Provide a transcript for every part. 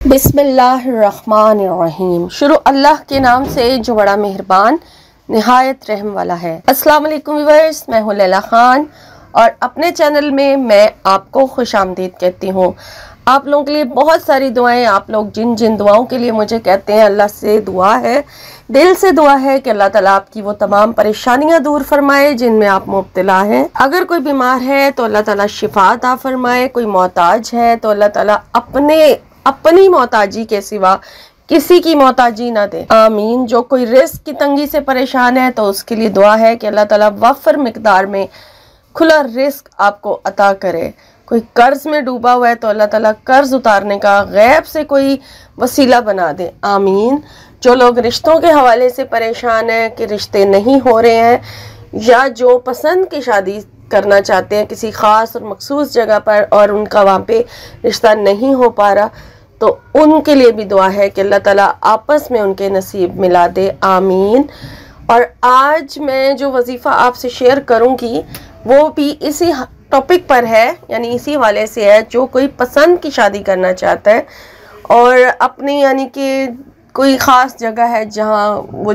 बिस्मिल्लाहिर्रहमानिर्रहीम। शुरू अल्लाह के नाम से जो बड़ा मेहरबान निहायत रहम वाला है। अस्सलाम वालेकुम व्यूअर्स, मैं हूं लैला खान और अपने चैनल में मैं आपको खुशामदीद कहती हूं। आप लोगों के लिए बहुत सारी दुआएं, आप लोग जिन जिन दुआओं के लिए मुझे कहते हैं, अल्लाह से दुआ है, दिल से दुआ है कि अल्लाह ताला आपकी वो तमाम परेशानियां दूर फरमाए जिनमें आप मुब्तला हैं। अगर कोई बीमार है तो अल्लाह ताला शिफा अता फरमाए, कोई मोहताज है तो अल्लाह ताला अपनी मोहताजी के सिवा किसी की मोहताजी ना दे, आमीन। जो कोई रिस्क की तंगी से परेशान है तो उसके लिए दुआ है कि अल्लाह ताला वफर मिकदार में खुला रिस्क आपको अता करे। कोई कर्ज में डूबा हुआ है तो अल्लाह ताला कर्ज उतारने का गैब से कोई वसीला बना दे, आमीन। जो लोग रिश्तों के हवाले से परेशान हैं कि रिश्ते नहीं हो रहे हैं, या जो पसंद की शादी करना चाहते हैं किसी ख़ास और मखसूस जगह पर और उनका वहाँ पे रिश्ता नहीं हो पा रहा, तो उनके लिए भी दुआ है कि अल्लाह ताला आपस में उनके नसीब मिला दे, आमीन। और आज मैं जो वजीफ़ा आपसे शेयर करूँगी वो भी इसी टॉपिक पर है, यानी इसी हवाले से है। जो कोई पसंद की शादी करना चाहता है और अपनी यानी कि कोई ख़ास जगह है जहाँ वो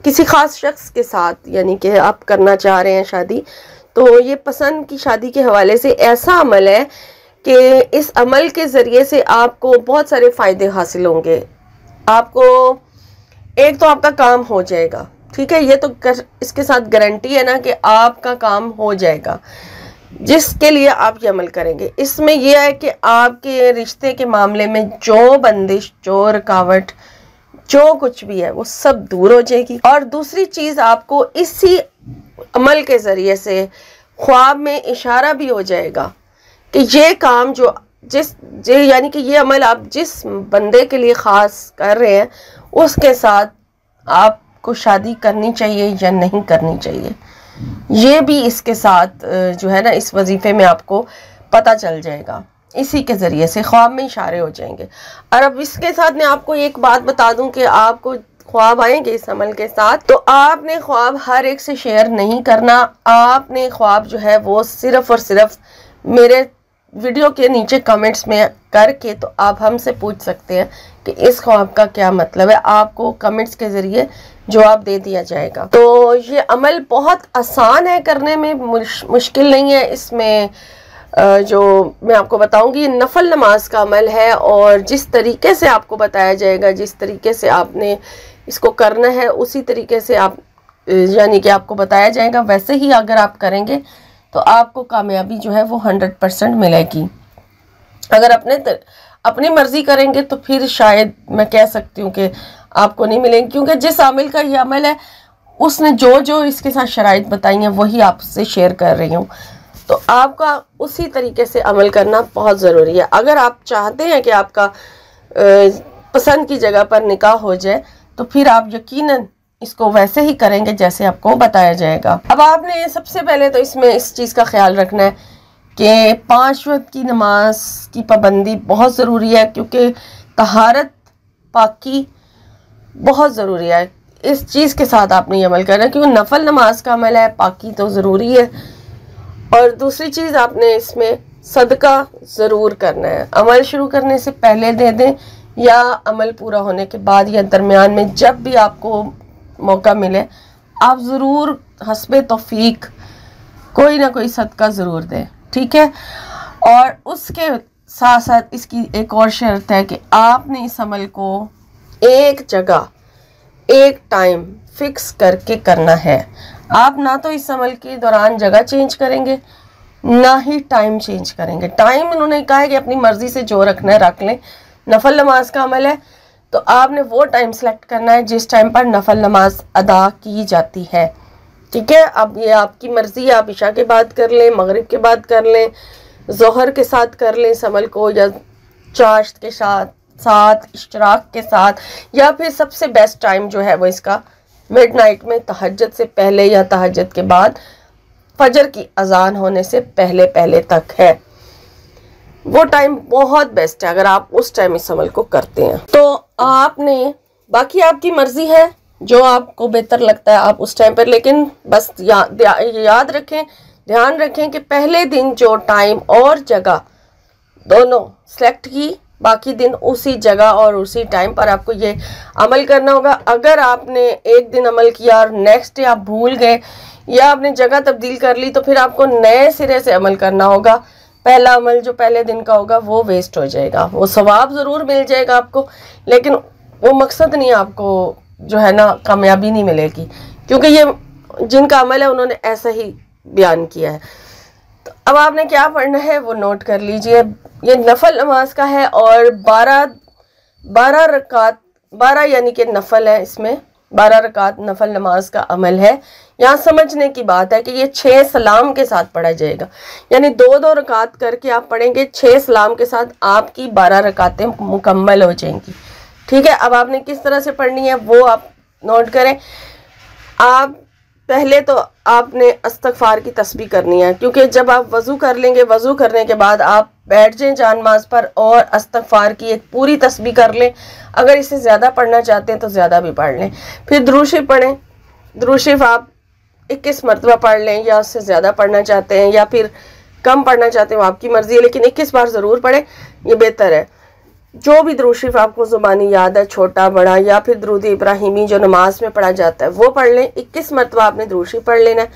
किसी ख़ास शख्स के साथ यानी कि आप करना चाह रहे हैं शादी, तो ये पसंद की शादी के हवाले से ऐसा अमल है कि इस अमल के ज़रिए से आपको बहुत सारे फ़ायदे हासिल होंगे। आपको एक तो आपका काम हो जाएगा, ठीक है, ये तो इसके साथ गारंटी है ना कि आपका काम हो जाएगा जिसके लिए आप ये अमल करेंगे। इसमें यह है कि आपके रिश्ते के मामले में जो बंदिश, जो रुकावट, जो कुछ भी है वो सब दूर हो जाएगी। और दूसरी चीज़, आपको इसी अमल के ज़रिए से ख्वाब में इशारा भी हो जाएगा कि ये काम यानी कि ये अमल आप जिस बंदे के लिए ख़ास कर रहे हैं उसके साथ आपको शादी करनी चाहिए या नहीं करनी चाहिए, ये भी इसके साथ जो है ना इस वजीफ़े में आपको पता चल जाएगा। इसी के ज़रिए से ख्वाब में इशारे हो जाएंगे। और अब इसके साथ मैं आपको एक बात बता दूं कि आपको ख्वाब आएंगे इस अमल के साथ, तो आपने ख्वाब हर एक से शेयर नहीं करना। आपने ख्वाब जो है वो सिर्फ़ और सिर्फ मेरे वीडियो के नीचे कमेंट्स में करके तो आप हमसे पूछ सकते हैं कि इस ख्वाब का क्या मतलब है। आपको कमेंट्स के ज़रिए जवाब दे दिया जाएगा। तो ये अमल बहुत आसान है करने में, मुश्किल नहीं है। इसमें जो मैं आपको बताऊंगी नफल नमाज का अमल है और जिस तरीके से आपको बताया जाएगा, जिस तरीके से आपने इसको करना है उसी तरीके से आप यानी कि आपको बताया जाएगा, वैसे ही अगर आप करेंगे तो आपको कामयाबी जो है वो 100% मिलेगी। अगर अपनी मर्ज़ी करेंगे तो फिर शायद मैं कह सकती हूँ कि आपको नहीं मिलेंगे, क्योंकि जिस आमिल का ये अमल है उसने जो इसके साथ शराइत बताई हैं वही आपसे शेयर कर रही हूँ। तो आपका उसी तरीके से अमल करना बहुत ज़रूरी है। अगर आप चाहते हैं कि आपका पसंद की जगह पर निकाह हो जाए तो फिर आप यकीनन इसको वैसे ही करेंगे जैसे आपको बताया जाएगा। अब आपने सबसे पहले तो इसमें इस चीज़ का ख्याल रखना है कि 5 वक्त की नमाज की पाबंदी बहुत ज़रूरी है, क्योंकि तहारत पाकी बहुत ज़रूरी है। इस चीज़ के साथ आपने ये अमल करना है क्योंकि नफल नमाज का अमल है, पाकी तो ज़रूरी है। और दूसरी चीज़, आपने इसमें सदका ज़रूर करना है। अमल शुरू करने से पहले दे दें या अमल पूरा होने के बाद या दरमियान में, जब भी आपको मौका मिले आप ज़रूर हस्बे तौफीक कोई ना कोई सदका ज़रूर दें, ठीक है। और उसके साथ साथ इसकी एक और शर्त है कि आपने इस अमल को एक जगह, एक टाइम फिक्स करके करना है। आप ना तो इस अमल के दौरान जगह चेंज करेंगे ना ही टाइम चेंज करेंगे। टाइम उन्होंने कहा है कि अपनी मर्ज़ी से जो रखना है रख लें। नफल नमाज का अमल है तो आपने वो टाइम सेलेक्ट करना है जिस टाइम पर नफल नमाज अदा की जाती है, ठीक है। अब ये आपकी मर्ज़ी है, आप इशा के बाद कर लें, मगरिब के बाद कर लें, ज़ोहर के साथ कर लें इस अमल को, या चाश्त के साथ इश्तराक के साथ, या फिर सबसे बेस्ट टाइम जो है वो इसका मिडनाइट में तहज्जुद से पहले या तहज्जुद के बाद फजर की अजान होने से पहले तक है। वो टाइम बहुत बेस्ट है अगर आप उस टाइम इस अमल को करते हैं। तो आपने, बाकी आपकी मर्जी है, जो आपको बेहतर लगता है आप उस टाइम पर, लेकिन बस याद रखें, ध्यान रखें कि पहले दिन जो टाइम और जगह दोनों सेलेक्ट की बाकी दिन उसी जगह और उसी टाइम पर आपको ये अमल करना होगा। अगर आपने एक दिन अमल किया और नेक्स्ट डे आप भूल गए या आपने जगह तब्दील कर ली तो फिर आपको नए सिरे से अमल करना होगा। पहला अमल जो पहले दिन का होगा वो वेस्ट हो जाएगा। वो सवाब ज़रूर मिल जाएगा आपको, लेकिन वो मकसद नहीं, आपको जो है ना कामयाबी नहीं मिलेगी, क्योंकि ये जिनका अमल है उन्होंने ऐसा ही बयान किया है। तो अब आपने क्या पढ़ना है वो नोट कर लीजिए। ये नफल नमाज का है और 12 रकात, 12 यानी कि नफल है, इसमें 12 रकात नफल नमाज का अमल है। यहाँ समझने की बात है कि ये 6 सलाम के साथ पढ़ा जाएगा, यानी 2-2 रकात करके आप पढ़ेंगे, 6 सलाम के साथ आपकी 12 रकातें मुकम्मल हो जाएंगी। ठीक है, अब आपने किस तरह से पढ़नी है वो आप नोट करें। आप पहले तो आपने इस्तगफार की तस्बीह करनी है, क्योंकि जब आप वज़ू कर लेंगे, वज़ू करने के बाद आप बैठ जाएं जानमाज पर और इस्तगफार की एक पूरी तस्बीह कर लें। अगर इससे ज़्यादा पढ़ना चाहते हैं तो ज़्यादा भी पढ़ लें। फिर दुरूद शरीफ पढ़ें। दुरूद शरीफ आप 21 मरतबा पढ़ लें, या उससे ज़्यादा पढ़ना चाहते हैं या फिर कम पढ़ना चाहते हैं वो आपकी मर्ज़ी है, लेकिन 21 बार ज़रूर पढ़ें, ये बेहतर है। जो भी दुरूद शरीफ आपको ज़ुबानी याद है, छोटा बड़ा, या फिर दुरूद इब्राहिमी जो नमाज में पढ़ा जाता है वो पढ़ लें। 21 मरतबा आपने दुरूद शरीफ पढ़ लेना है।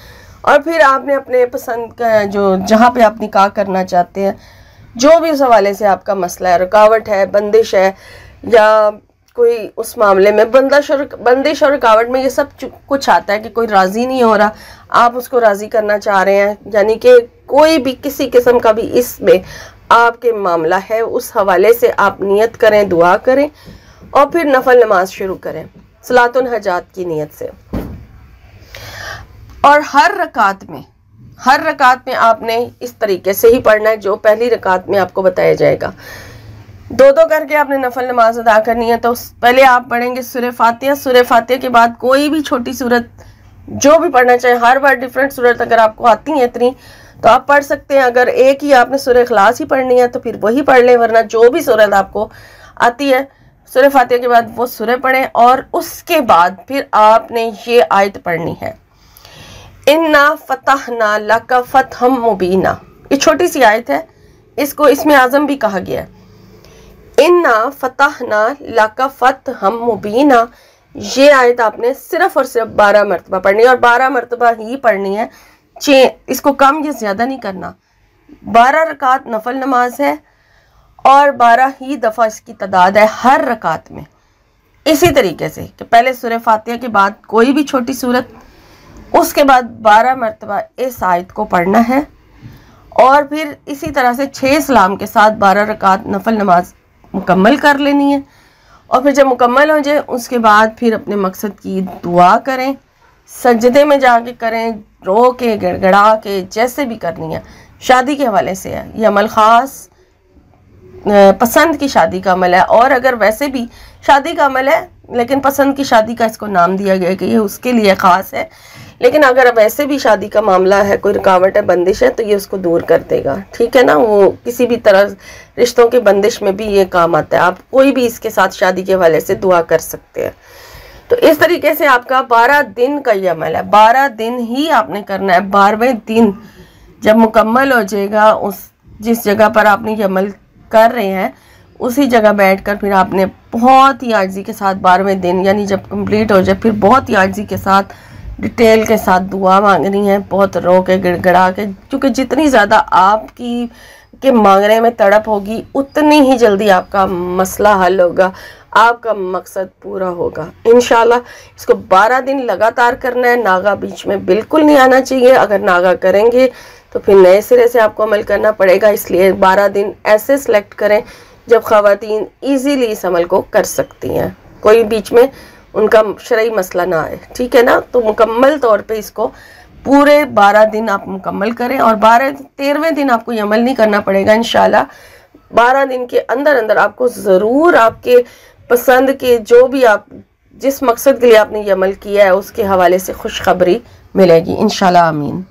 और फिर आपने अपने पसंद का जो जहाँ पे आप निकाह करना चाहते हैं, जो भी उस हवाले से आपका मसला है, रुकावट है, बंदिश है, या कोई उस मामले में बंदिश और रुकावट में ये सब कुछ आता है कि कोई राज़ी नहीं हो रहा, आप उसको राज़ी करना चाह रहे हैं, यानी कि कोई भी किसी किस्म का भी इसमें आपके मामला है, उस हवाले से आप नियत करें, दुआ करें और फिर नफल नमाज शुरू करें सलातुल हजात की नियत से। और हर रकात में आपने इस तरीके से ही पढ़ना है जो पहली रकात में आपको बताया जाएगा। 2-2 करके आपने नफल नमाज अदा करनी है। तो पहले आप पढ़ेंगे सूरह फातिहा। सूरह फातिहा के बाद कोई भी छोटी सूरत जो भी पढ़ना चाहे, हर बार डिफरेंट सूरत अगर आपको आती हैं इतनी तो आप पढ़ सकते हैं। अगर एक ही आपने सूरह इखलास ही पढ़नी है तो फिर वही पढ़ लें, वरना जो भी सूरत आपको आती है सूरह फातिहा के बाद वो सूरह पढ़ें। और उसके बाद फिर आपने ये आयत पढ़नी है, इन्ना फतहना लका फतहम मुबीना। ये छोटी सी आयत है, इसको इसमें आज़म भी कहा गया है। इन्ना फतहना लका फतहम मुबीना, ये आयत आपने सिर्फ और सिर्फ 12 मरतबा पढ़नी है और 12 मरतबा ही पढ़नी है। इसको कम या ज़्यादा नहीं करना। 12 रकात नफल नमाज है और 12 ही दफ़ा इसकी तादाद है हर रकात में। इसी तरीके से कि पहले सूरह फातिहा के बाद कोई भी छोटी सूरत, उसके बाद 12 मरतबा इस आयत को पढ़ना है और फिर इसी तरह से 6 सलाम के साथ 12 रकात नफल नमाज मुकम्मल कर लेनी है। और फिर जब मुकम्मल हो जाए उसके बाद फिर अपने मकसद की दुआ करें, सजदे में जाके करें, रो के गड़गड़ा के, जैसे भी करनी है। शादी के हवाले से है ये अमल, ख़ास पसंद की शादी का अमल है। और अगर वैसे भी शादी का अमल है लेकिन पसंद की शादी का इसको नाम दिया गया कि ये उसके लिए ख़ास है, लेकिन अगर वैसे भी शादी का मामला है, कोई रुकावट है, बंदिश है, तो ये उसको दूर कर देगा। ठीक है ना, वो किसी भी तरह रिश्तों की बंदिश में भी ये काम आता है। आप कोई भी इसके साथ शादी के हवाले से दुआ कर सकते हैं। तो इस तरीके से आपका 12 दिन का ये अमल है, 12 दिन ही आपने करना है। 12वें दिन जब मुकम्मल हो जाएगा, उस जिस जगह पर आपने ये अमल कर रहे हैं उसी जगह बैठकर फिर आपने बहुत ही आजिज़ी के साथ 12वें दिन यानी जब कंप्लीट हो जाए फिर बहुत ही आजिज़ी के साथ डिटेल के साथ दुआ मांगनी है, बहुत रो के गिड़गिड़ा के, क्योंकि जितनी ज़्यादा आपकी के मांगने में तड़प होगी उतनी ही जल्दी आपका मसला हल होगा, आपका मकसद पूरा होगा इंशाल्लाह। इसको 12 दिन लगातार करना है, नागा बीच में बिल्कुल नहीं आना चाहिए। अगर नागा करेंगे तो फिर नए सिरे से आपको अमल करना पड़ेगा, इसलिए 12 दिन ऐसे सिलेक्ट करें जब ख़वातीन ईजीली इस अमल को कर सकती हैं, कोई बीच में उनका शरई मसला ना आए। ठीक है ना, तो मुकम्मल तौर पे इसको पूरे 12 दिन आप मुकम्मल करें और 13वें दिन आपको ये अमल नहीं करना पड़ेगा इंशाल्लाह। 12 दिन के अंदर अंदर आपको ज़रूर आपके पसंद के जो भी आप जिस मकसद के लिए आपने ये अमल किया है उसके हवाले से खुशखबरी मिलेगी इंशाल्लाह। आमीन।